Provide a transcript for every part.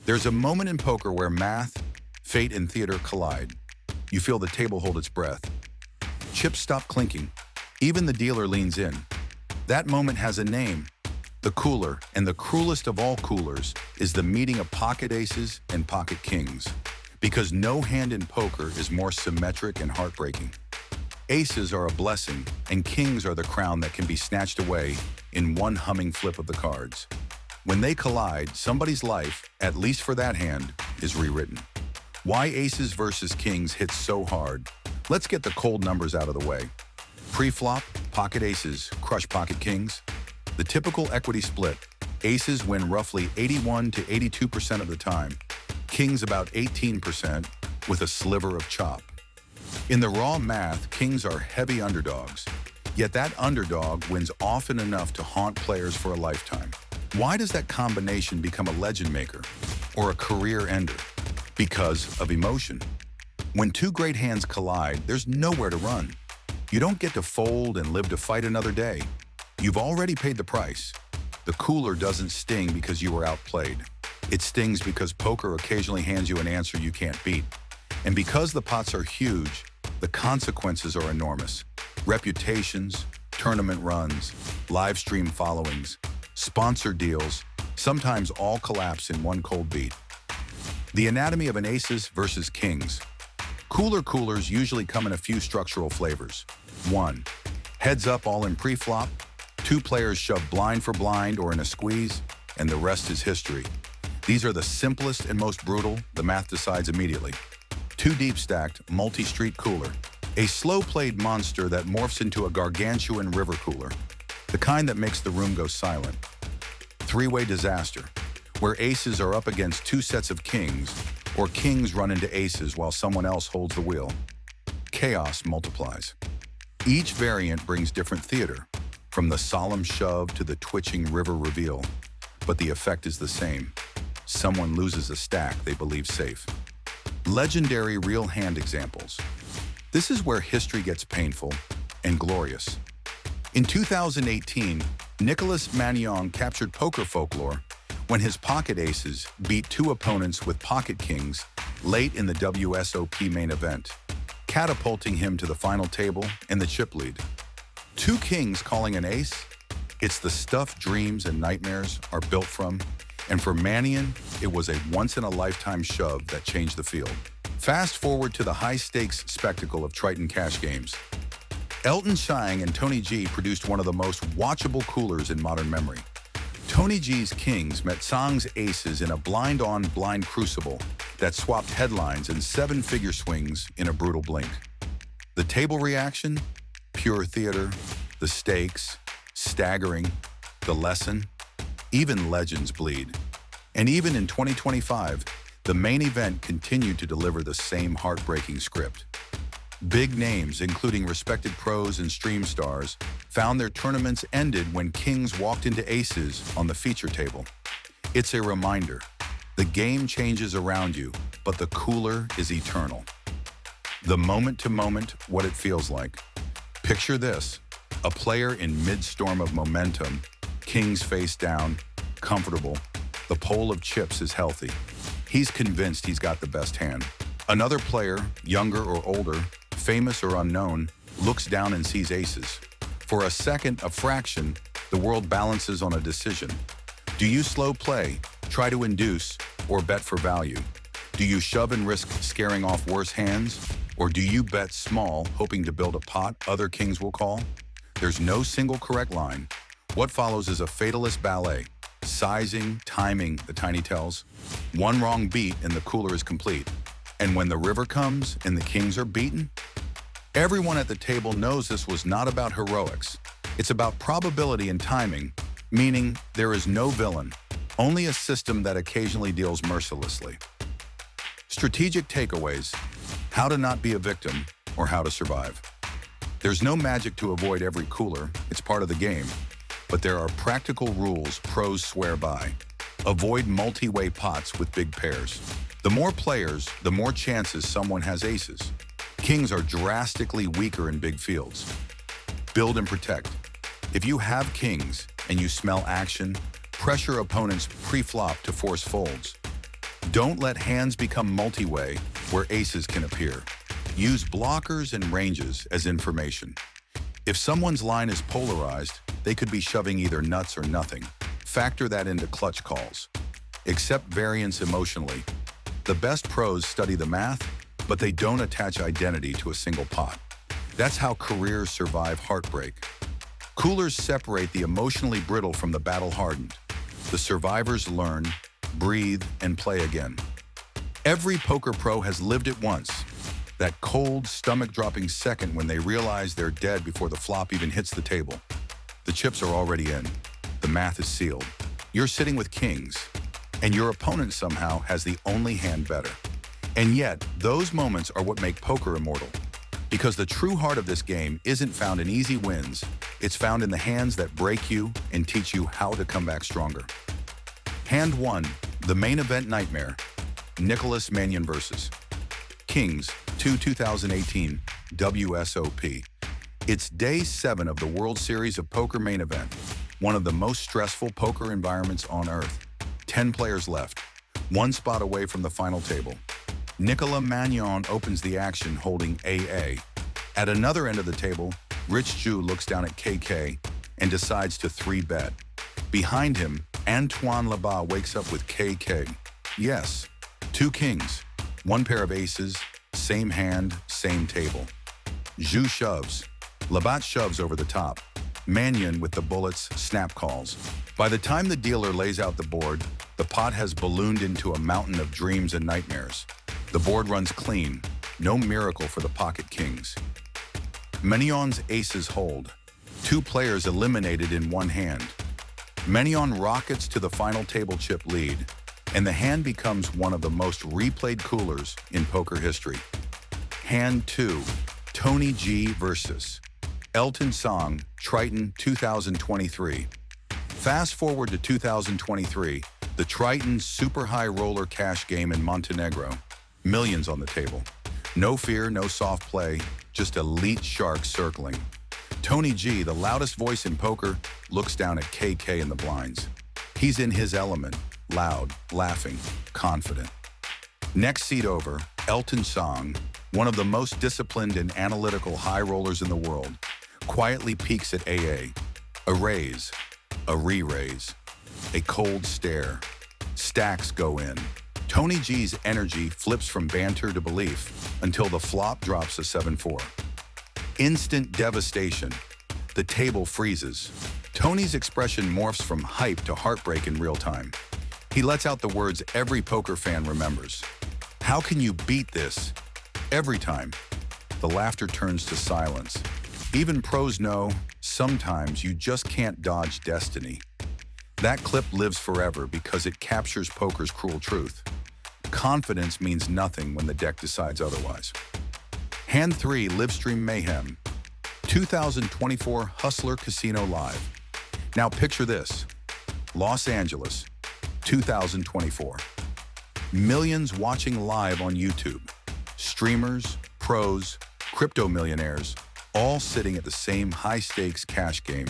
There's a moment in poker where math, fate, and theater collide. You feel the table hold its breath. Chips stop clinking. Even the dealer leans in. That moment has a name. The cooler, and the cruelest of all coolers, is the meeting of pocket aces and pocket kings. Because no hand in poker is more symmetric and heartbreaking. Aces are a blessing, and kings are the crown that can be snatched away in one humming flip of the cards. When they collide, somebody's life, at least for that hand, is rewritten. Why aces versus kings hits so hard? Let's get the cold numbers out of the way. Pre-flop, pocket aces crush pocket kings. The typical equity split, aces win roughly 81 to 82% of the time, kings about 18% with a sliver of chop. In the raw math, kings are heavy underdogs, yet that underdog wins often enough to haunt players for a lifetime. Why does that combination become a legend maker or a career ender? Because of emotion. When two great hands collide, there's nowhere to run. You don't get to fold and live to fight another day. You've already paid the price. The cooler doesn't sting because you were outplayed. It stings because poker occasionally hands you an answer you can't beat. And because the pots are huge, the consequences are enormous. Reputations, tournament runs, live stream followings, sponsor deals, sometimes all collapse in one cold beat. The anatomy of an aces versus kings. Cooler coolers usually come in a few structural flavors. 1. Heads up all in pre-flop. 2 players shove blind for blind or in a squeeze, and the rest is history. These are the simplest and most brutal. The math decides immediately. 2 deep stacked, multi-street cooler. A slow-played monster that morphs into a gargantuan river cooler. The kind that makes the room go silent. 3-way disaster, where aces are up against 2 sets of kings, or kings run into aces while someone else holds the wheel. Chaos multiplies. Each variant brings different theater, from the solemn shove to the twitching river reveal, but the effect is the same. Someone loses a stack they believe safe. Legendary real hand examples. This is where history gets painful and glorious. In 2018, Nicolas Magnon captured poker folklore when his pocket aces beat 2 opponents with pocket kings late in the WSOP main event, catapulting him to the final table and the chip lead. 2 kings calling an ace? It's the stuff dreams and nightmares are built from, and for Magnon, it was a once-in-a-lifetime shove that changed the field. Fast forward to the high-stakes spectacle of Triton cash games. Elton Chang and Tony G produced one of the most watchable coolers in modern memory. Tony G's kings met Tsang's aces in a blind-on-blind crucible that swapped headlines and 7-figure swings in a brutal blink. The table reaction? Pure theater. The stakes? Staggering. The lesson? Even legends bleed. And even in 2025, the main event continued to deliver the same heartbreaking script. Big names, including respected pros and stream stars, found their tournaments ended when kings walked into aces on the feature table. It's a reminder. The game changes around you, but the cooler is eternal. The moment-to-moment, what it feels like. Picture this, a player in mid-storm of momentum, kings face down, comfortable. The pole of chips is healthy. He's convinced he's got the best hand. Another player, younger or older, famous or unknown, looks down and sees aces. For a second, a fraction, the world balances on a decision. Do you slow play, try to induce, or bet for value? Do you shove and risk scaring off worse hands? Or do you bet small, hoping to build a pot other kings will call? There's no single correct line. What follows is a fatalist ballet. Sizing, timing, the tiny tells. One wrong beat and the cooler is complete. And when the river comes and the kings are beaten, everyone at the table knows this was not about heroics. It's about probability and timing, meaning there is no villain, only a system that occasionally deals mercilessly. Strategic takeaways: how to not be a victim or how to survive. There's no magic to avoid every cooler, it's part of the game. But there are practical rules pros swear by. Avoid multi-way pots with big pairs. The more players, the more chances someone has aces. Kings are drastically weaker in big fields. Build and protect. If you have kings and you smell action, pressure opponents pre-flop to force folds. Don't let hands become multi-way where aces can appear. Use blockers and ranges as information. If someone's line is polarized, they could be shoving either nuts or nothing. Factor that into clutch calls. Accept variance emotionally. The best pros study the math, but they don't attach identity to a single pot. That's how careers survive heartbreak. Coolers separate the emotionally brittle from the battle-hardened. The survivors learn, breathe, and play again. Every poker pro has lived it once. That cold, stomach-dropping second when they realize they're dead before the flop even hits the table. The chips are already in. The math is sealed. You're sitting with kings, and your opponent somehow has the only hand better. And yet, those moments are what make poker immortal. Because the true heart of this game isn't found in easy wins, it's found in the hands that break you and teach you how to come back stronger. Hand 1, the main event nightmare, Nicholas Mannion versus Kings 2018 WSOP. It's day 7 of the World Series of Poker main event, one of the most stressful poker environments on earth. 10 players left, 1 spot away from the final table. Nicolas Mannion opens the action holding AA. At another end of the table, Rich Ju looks down at KK and decides to 3-bet. Behind him, Antoine Labat wakes up with KK. Yes, 2 kings, 1 pair of aces, same hand, same table. Ju shoves. Labat shoves over the top. Mannion with the bullets snap calls. By the time the dealer lays out the board, the pot has ballooned into a mountain of dreams and nightmares. The board runs clean. No miracle for the pocket kings. Mannion's aces hold. 2 players eliminated in 1 hand. Mannion rockets to the final table chip lead, and the hand becomes one of the most replayed coolers in poker history. Hand 2, Tony G versus Elton Song, Triton 2023. Fast forward to 2023, the Triton super high roller cash game in Montenegro. Millions on the table. No fear, no soft play, just elite sharks circling. Tony G, the loudest voice in poker, looks down at KK in the blinds. He's in his element, loud, laughing, confident. Next seat over, Elton Song, one of the most disciplined and analytical high rollers in the world, quietly peeks at AA. A raise, a re-raise, a cold stare. Stacks go in. Tony G's energy flips from banter to belief until the flop drops a 7-4. Instant devastation. The table freezes. Tony's expression morphs from hype to heartbreak in real time. He lets out the words every poker fan remembers. How can you beat this? Every time. The laughter turns to silence. Even pros know, sometimes you just can't dodge destiny. That clip lives forever because it captures poker's cruel truth. Confidence means nothing when the deck decides otherwise. Hand 3, Livestream Mayhem. 2024 Hustler Casino Live. Now picture this. Los Angeles, 2024. Millions watching live on YouTube. Streamers, pros, crypto millionaires, all sitting at the same high-stakes cash game.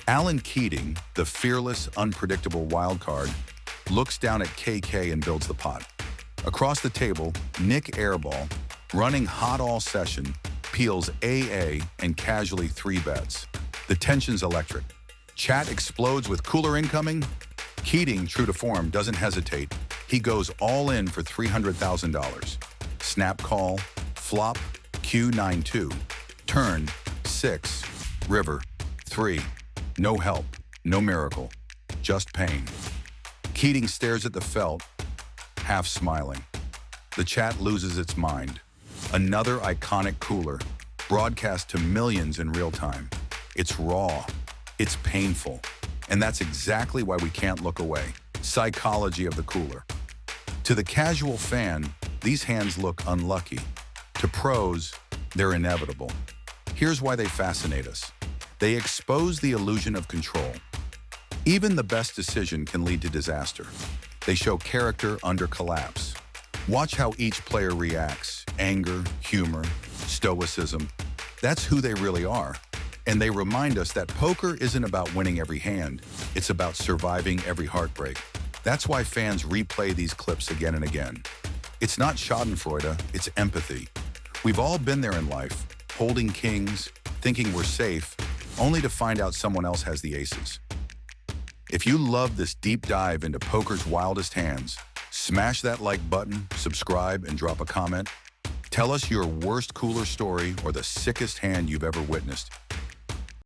Alan Keating, the fearless, unpredictable wildcard, looks down at KK and builds the pot. Across the table, Nick Airball, running hot all session, peels AA and casually 3-bets. The tension's electric. Chat explodes with cooler incoming. Keating, true to form, doesn't hesitate. He goes all in for $300,000. Snap call, flop, Q9-2. Turn, 6, river, 3. No help, no miracle, just pain. Keating stares at the felt, half smiling. The chat loses its mind. Another iconic cooler, broadcast to millions in real time. It's raw, it's painful, and that's exactly why we can't look away. Psychology of the cooler. To the casual fan, these hands look unlucky. To pros, they're inevitable. Here's why they fascinate us. They expose the illusion of control. Even the best decision can lead to disaster. They show character under collapse. Watch how each player reacts. Anger, humor, stoicism. That's who they really are. And they remind us that poker isn't about winning every hand. It's about surviving every heartbreak. That's why fans replay these clips again and again. It's not schadenfreude, it's empathy. We've all been there in life, holding kings, thinking we're safe, only to find out someone else has the aces. If you love this deep dive into poker's wildest hands, smash that like button, subscribe, and drop a comment. Tell us your worst cooler story or the sickest hand you've ever witnessed.